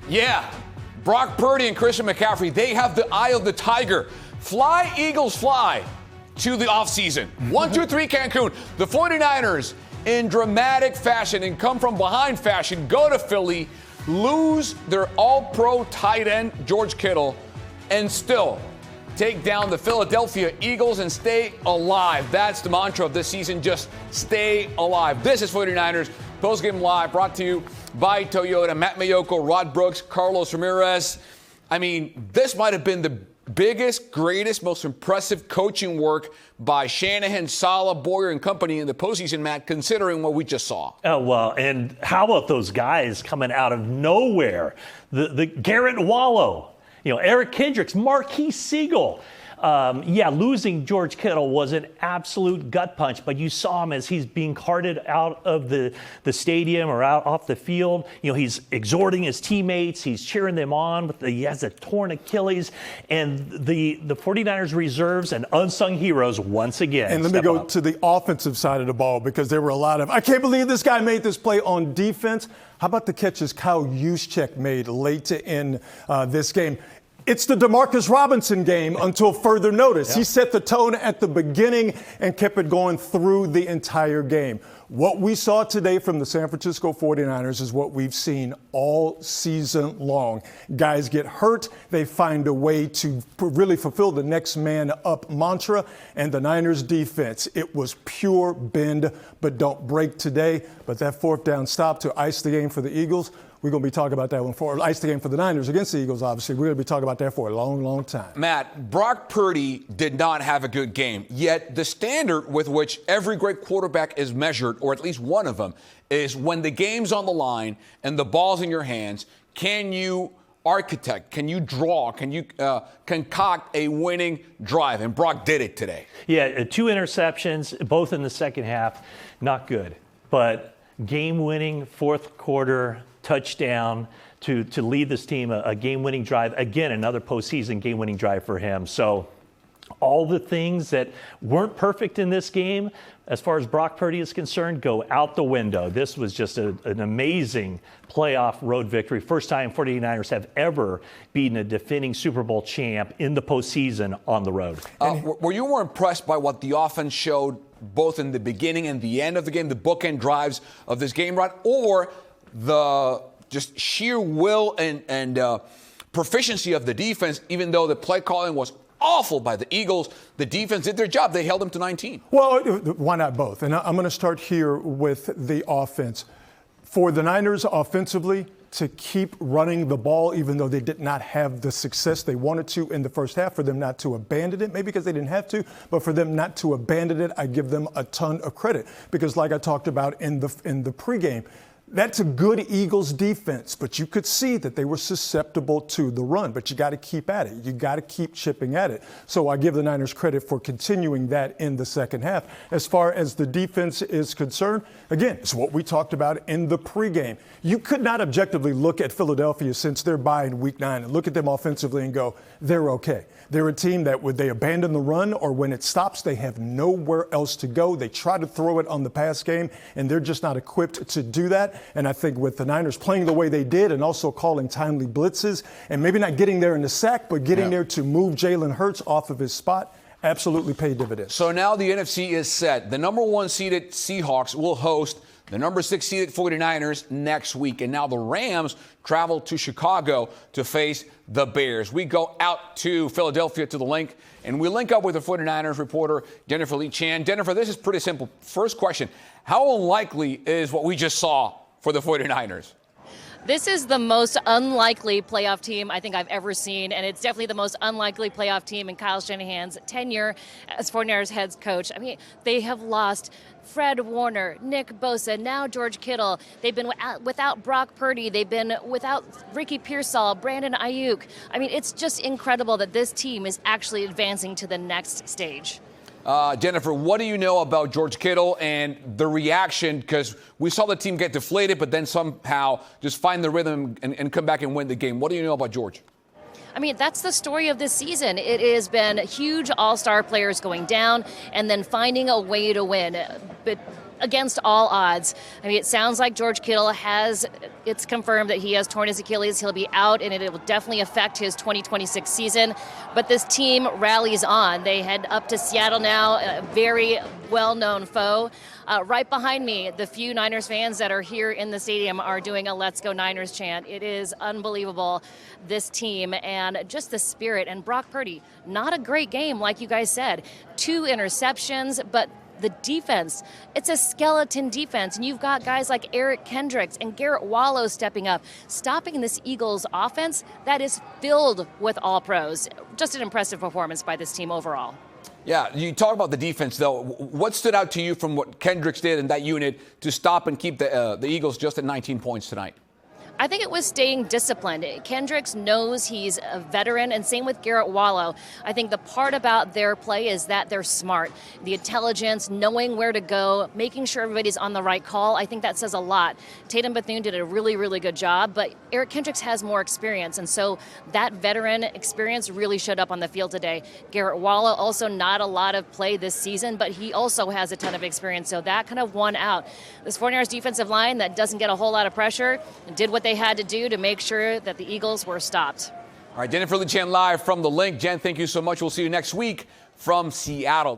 Yeah, Brock Purdy and Christian McCaffrey, they have the eye of the tiger. Fly, Eagles, fly to the offseason. 1-2-3 Cancun. The 49ers, in dramatic fashion and come from behind fashion, go to Philly, lose their all-pro tight end, George Kittle, and still take down the Philadelphia Eagles and stay alive. That's the mantra of this season, just stay alive. This is 49ers Postgame Live, brought to you by Toyota. Matt Mayoko, Rod Brooks, Carlos Ramirez. I mean, this might have been the biggest, greatest, most impressive coaching work by Shanahan, Saleh, Boyer, and company in the postseason, Matt, considering what we just saw. Oh, well, and how about those guys coming out of nowhere? The Garrett Wallow, Eric Kendricks, Marquise Siegel. Losing George Kittle was an absolute gut punch, but you saw him as he's being carted out of the stadium or out off the field. He's exhorting his teammates. He's cheering them on. He has a torn Achilles. And the 49ers reserves and unsung heroes once again. And let me go to the offensive side of the ball, because there were a lot of, I can't believe this guy made this play on defense. How about the catches Kyle Juszczyk made late to end this game? It's the Demarcus Robinson game until further notice. Yeah. He set the tone at the beginning and kept it going through the entire game. What we saw today from the San Francisco 49ers is what we've seen all season long. Guys get hurt. They find a way to really fulfill the next man up mantra. And the Niners defense, it was pure bend but don't break today. But that fourth down stop to ice the game for the Eagles, we're going to be talking about that one for ice the game for the Niners against the Eagles, obviously. We're going to be talking about that for a long, long time. Matt, Brock Purdy did not have a good game, yet the standard with which every great quarterback is measured, or at least one of them, is when the game's on the line and the ball's in your hands, can you architect, can you draw, can you concoct a winning drive? And Brock did it today. Yeah, 2 interceptions, both in the second half, not good. But game-winning fourth quarter touchdown to lead this team, a game-winning drive. Again, another postseason game-winning drive for him. So all the things that weren't perfect in this game, as far as Brock Purdy is concerned, go out the window. This was just an amazing playoff road victory. First time 49ers have ever beaten a defending Super Bowl champ in the postseason on the road. Were you more impressed by what the offense showed both in the beginning and the end of the game, the bookend drives of this game, Rod, or the just sheer will and proficiency of the defense, even though the play calling was awful by the Eagles? The defense did their job. They held them to 19. Well, why not both? And I'm going to start here with the offense. For the Niners offensively, to keep running the ball, even though they did not have the success they wanted to in the first half, for them not to abandon it, maybe because they didn't have to, but for them not to abandon it, I give them a ton of credit. Because like I talked about in the pregame, that's a good Eagles defense, but you could see that they were susceptible to the run. But you got to keep at it. You got to keep chipping at it. So I give the Niners credit for continuing that in the second half. As far as the defense is concerned, again, it's what we talked about in the pregame. You could not objectively look at Philadelphia since they're bye in Week 9 and look at them offensively and go, they're okay. They're a team that would they abandon the run, or when it stops, they have nowhere else to go. They try to throw it on the pass game, and they're just not equipped to do that. And I think with the Niners playing the way they did and also calling timely blitzes and maybe not getting there in the sack, but getting there to move Jalen Hurts off of his spot, absolutely paid dividends. So now the NFC is set. The number 1 seeded Seahawks will host the number 6 seeded 49ers next week. And now the Rams travel to Chicago to face the Bears. We go out to Philadelphia to the link, and we link up with the 49ers reporter, Jennifer Lee Chan. Jennifer, this is pretty simple. First question, how unlikely is what we just saw for the 49ers? This is the most unlikely playoff team I think I've ever seen, and it's definitely the most unlikely playoff team in Kyle Shanahan's tenure as 49ers head coach. I mean, they have lost Fred Warner, Nick Bosa, now George Kittle. They've been without Brock Purdy. They've been without Ricky Pearsall, Brandon Ayuk. I mean, it's just incredible that this team is actually advancing to the next stage. Jennifer, what do you know about George Kittle and the reaction? Because we saw the team get deflated, but then somehow just find the rhythm and come back and win the game. What do you know about George? I mean, that's the story of this season. It has been huge all-star players going down and then finding a way to win. But against all odds. I mean, it sounds like George Kittle it's confirmed that he has torn his Achilles. He'll be out, and it will definitely affect his 2026 season. But this team rallies on. They head up to Seattle now, a very well-known foe. Right behind me, the few Niners fans that are here in the stadium are doing a Let's Go Niners chant. It is unbelievable, this team, and just the spirit. And Brock Purdy, not a great game, like you guys said. 2 interceptions, but the defense, it's a skeleton defense, and you've got guys like Eric Kendricks and Garrett Wallow stepping up, stopping this Eagles offense that is filled with all pros. Just an impressive performance by this team overall. Yeah, you talk about the defense, though. What stood out to you from what Kendricks did in that unit to stop and keep the Eagles just at 19 points tonight? I think it was staying disciplined. Kendricks knows he's a veteran, and same with Garrett Wallow. I think the part about their play is that they're smart. The intelligence, knowing where to go, making sure everybody's on the right call, I think that says a lot. Tatum Bethune did a really, really good job, but Eric Kendricks has more experience, and so that veteran experience really showed up on the field today. Garrett Wallow, also not a lot of play this season, but he also has a ton of experience, so that kind of won out. This 49ers defensive line that doesn't get a whole lot of pressure did what they had to do to make sure that the Eagles were stopped. All right, Jennifer Lee Chan live from the Link. Jen, thank you so much. We'll see you next week from Seattle.